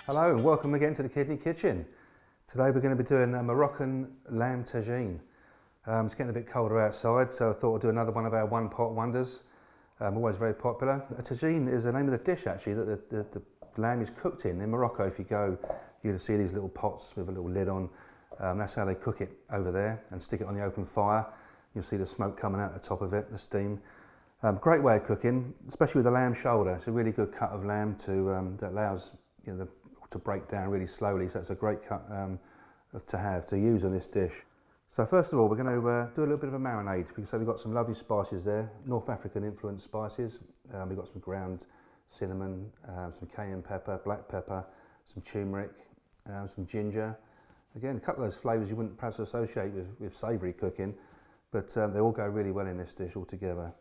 Hello and welcome again to the Kidney Kitchen. Today we're going to be doing a Moroccan lamb tagine. It's getting a bit colder outside, so I thought I'd do another one of our one pot wonders. Always very popular. A tagine is the name of the dish actually that the lamb is cooked in Morocco. If you go, you'll see these little pots with a little lid on. That's how they cook it over there and stick it on the open fire. You'll see the smoke coming out the top of it, the steam. Great way of cooking, especially with the lamb shoulder. It's a really good cut of lamb that allows to break down really slowly, so it's a great cut to use on this dish. So first of all, we're going to do a little bit of a marinade. So we've got some lovely spices there, North African influenced spices. We've got some ground cinnamon, some cayenne pepper, black pepper, some turmeric, some ginger. Again, a couple of those flavours you wouldn't perhaps associate with savoury cooking, but they all go really well in this dish altogether.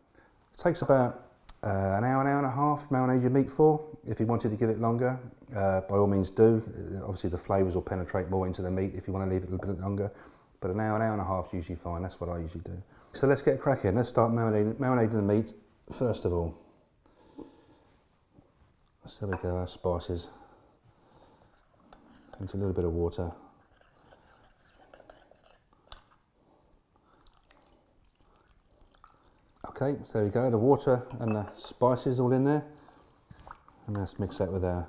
It takes about an hour and a half to marinate your meat for. If you wanted to give it longer, by all means do. Obviously the flavours will penetrate more into the meat if you want to leave it a little bit longer, but an hour and a half is usually fine. That's what I usually do. So let's get cracking. Let's start marinating the meat first of all. So there we go, our spices. Into a little bit of water. Okay, so there we go, the water and the spices all in there. And let's mix that with our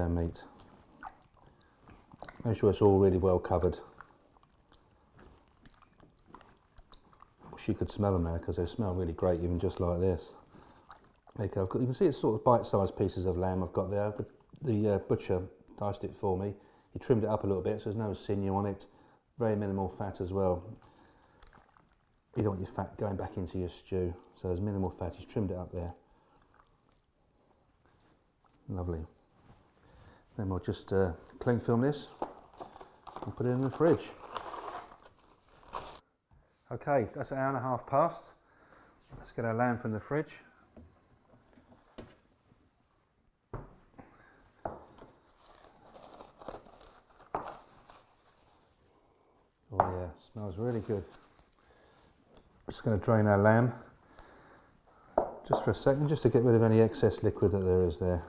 meat. Make sure it's all really well covered. I wish you could smell them now because they smell really great even just like this. There you go, you can see it's sort of bite-sized pieces of lamb I've got there. The butcher diced it for me. He trimmed it up a little bit so there's no sinew on it. Very minimal fat as well. You don't want your fat going back into your stew, so there's minimal fat. He's trimmed it up there. Lovely. Then we'll just cling film this and put it in the fridge. Okay, that's an hour and a half past. Let's get our lamb from the fridge. Oh yeah, smells really good. Just going to drain our lamb just for a second, just to get rid of any excess liquid that there is there.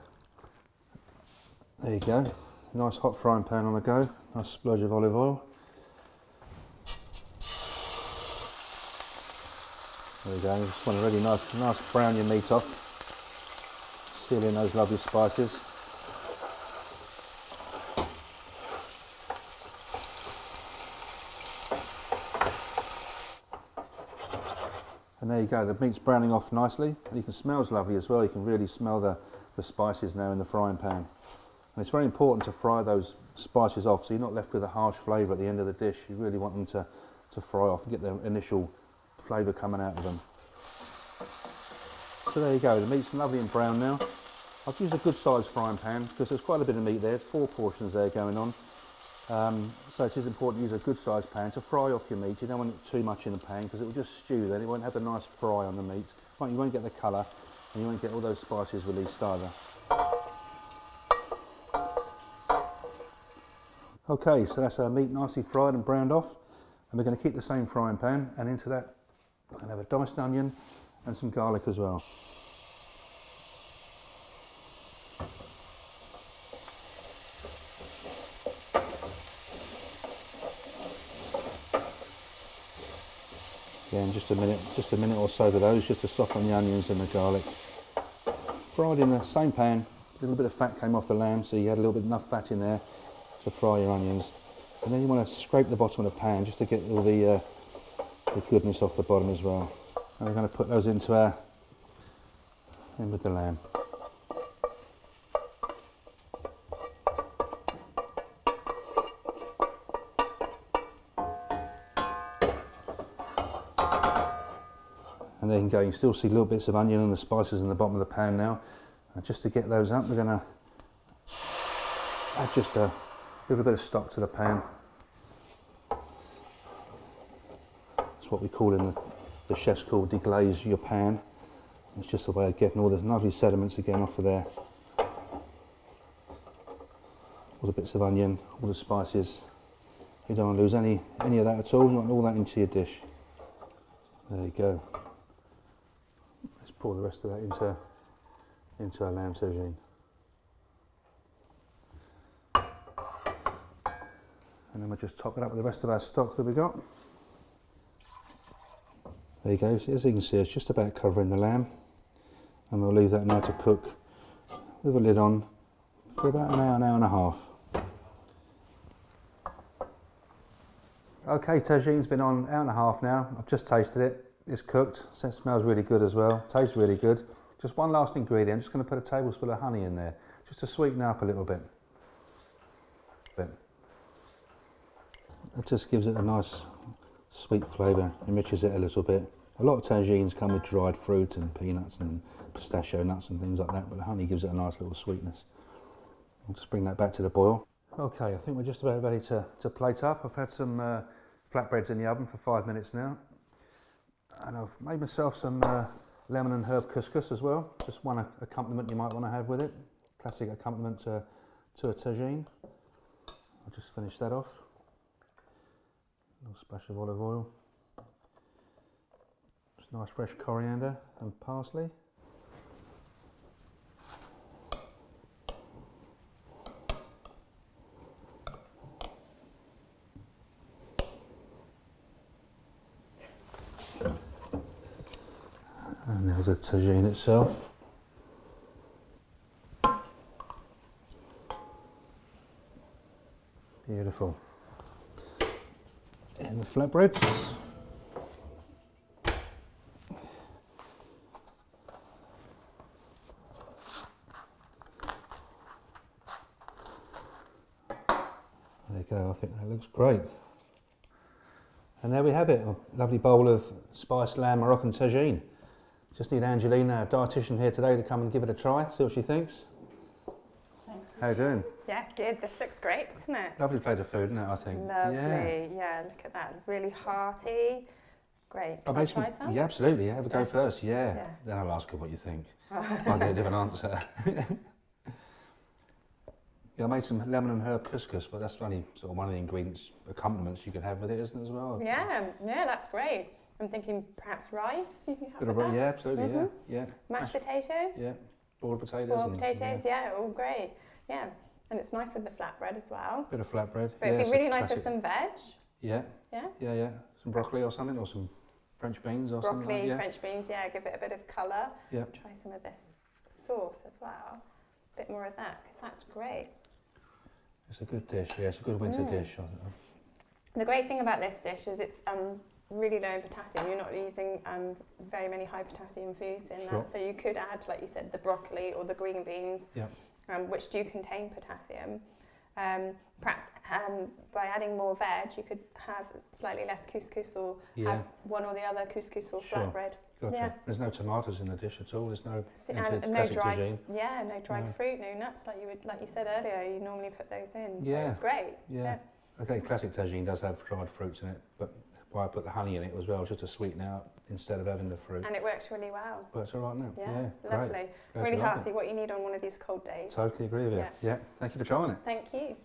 There you go. Nice hot frying pan on the go. Nice splurge of olive oil. There you go. You just want to really nice brown your meat off. Seal in those lovely spices. And there you go, the meat's browning off nicely, and you can smell it's lovely as well. You can really smell the spices now in the frying pan. And it's very important to fry those spices off so you're not left with a harsh flavour at the end of the dish. You really want them to fry off and get the initial flavour coming out of them. So there you go, the meat's lovely and brown now. I've used a good sized frying pan because there's quite a bit of meat there, 4 portions there going on. So it is important to use a good sized pan to fry off your meat. You don't want it too much in the pan because it will just stew then. It won't have a nice fry on the meat. You won't get the colour and you won't get all those spices released either. Okay, so that's our meat nicely fried and browned off, and we're going to keep the same frying pan, and into that we're going to have a diced onion and some garlic as well. Again, just a minute or so to those, just to soften the onions and the garlic. Fried in the same pan, a little bit of fat came off the lamb, so you had a little bit enough fat in there to fry your onions. And then you want to scrape the bottom of the pan just to get all the goodness off the bottom as well. And we're going to put those in with the lamb. And there you go, you can still see little bits of onion and the spices in the bottom of the pan now. And just to get those up, we're going to add just a little bit of stock to the pan. That's what we call in the chefs call deglaze your pan. It's just a way of getting all the lovely sediments again off of there. All the bits of onion, all the spices. You don't want to lose any of that at all. You want all that into your dish. There you go. Let's pour the rest of that into our lamb tagine. And then we'll just top it up with the rest of our stock that we got. There you go, so as you can see it's just about covering the lamb, and we'll leave that now to cook with a lid on for about an hour and a half. Okay, tagine's been on an hour and a half now. I've just tasted it, it's cooked, so it smells really good as well, tastes really good. Just one last ingredient, I'm just going to put a tablespoon of honey in there, just to sweeten it up a little bit. It just gives it a nice sweet flavour, enriches it a little bit. A lot of tagines come with dried fruit and peanuts and pistachio nuts and things like that, but the honey gives it a nice little sweetness. I'll just bring that back to the boil. Okay, I think we're just about ready to plate up. I've had some flatbreads in the oven for 5 minutes now, and I've made myself some lemon and herb couscous as well. Just one accompaniment you might want to have with it. Classic accompaniment to a tagine. I'll just finish that off. A little splash of olive oil. Just nice fresh coriander and parsley. And there's a tagine itself. Beautiful. And the flatbreads. There you go, I think that looks great. And there we have it, a lovely bowl of spiced lamb Moroccan tagine. Just need Angelina, our dietitian here today, to come and give it a try, see what she thinks. Thanks. How you doing? Yeah, good. This looks great, doesn't it? Lovely plate of food, isn't it, I think? Lovely. Yeah, look at that. Really hearty. Great. Can I try some? Yeah, absolutely. Have a go first. Yeah. Yeah. Then I'll ask her what you think. I'll get a different answer. Yeah, I made some lemon and herb couscous, but that's only sort of one of the ingredients, accompaniments you can have with it, isn't it, as well? Yeah, that's great. I'm thinking perhaps rice you can have Bit of with that. yeah, absolutely, yeah. Mashed potato? Yeah, boiled potatoes. Boiled potatoes, yeah, all great. Yeah, and it's nice with the flatbread as well. Bit of flatbread. But it'd be really nice with some veg. Yeah. Yeah? Yeah. Some broccoli or something, or some French beans or something like that. Broccoli, French beans, yeah, give it a bit of colour. Yeah. Try some of this sauce as well. A bit more of that, because that's great. It's a good dish, yeah, it's a good winter dish. The great thing about this dish is it's really low in potassium. You're not using very many high potassium foods in that. So you could add, like you said, the broccoli or the green beans, which do contain potassium. Perhaps by adding more veg, you could have slightly less couscous or have one or the other couscous or flatbread. Gotcha. Yeah. There's no tomatoes in the dish at all. There's no no dried, no dried fruit, no nuts like you said earlier. You normally put those in. So it's great. Yeah. Okay, classic tagine does have dried fruits in it, but why I put the honey in it as well, just to sweeten out instead of having the fruit. And it works really well. Works all right now. Yeah, great. lovely. Really hearty. What you need on one of these cold days. Totally agree with you. Yeah. Thank you for trying it. Thank you.